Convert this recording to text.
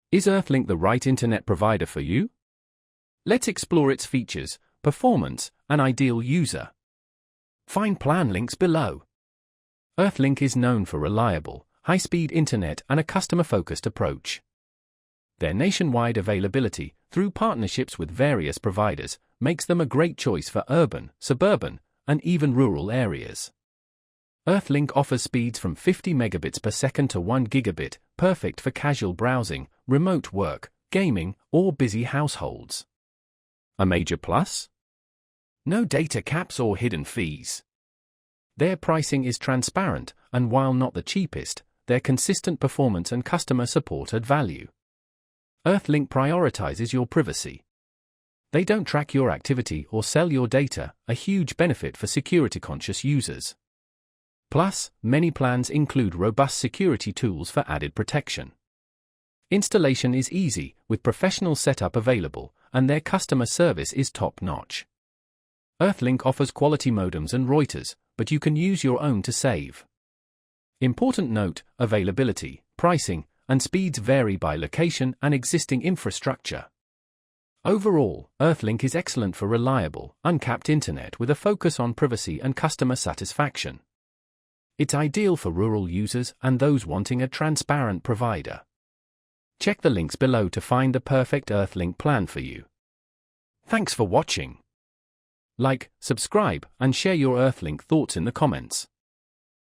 Is EarthLink the right internet provider for you? Let's explore its features, performance, and ideal user. Find plan links below. EarthLink is known for reliable, high-speed internet and a customer-focused approach. Their nationwide availability, through partnerships with various providers, makes them a great choice for urban, suburban, and even rural areas. EarthLink offers speeds from 50 megabits per second to 1 gigabit, perfect for casual browsing, remote work, gaming, or busy households. A major plus? No data caps or hidden fees. Their pricing is transparent, and while not the cheapest, their consistent performance and customer support add value. EarthLink prioritizes your privacy. They don't track your activity or sell your data, a huge benefit for security-conscious users. Plus, many plans include robust security tools for added protection. Installation is easy, with professional setup available, and their customer service is top-notch. EarthLink offers quality modems and routers, but you can use your own to save. Important note: availability, pricing, and speeds vary by location and existing infrastructure. Overall, EarthLink is excellent for reliable, uncapped internet with a focus on privacy and customer satisfaction. It's ideal for rural users and those wanting a transparent provider. Check the links below to find the perfect EarthLink plan for you. Thanks for watching. Like, subscribe, and share your EarthLink thoughts in the comments.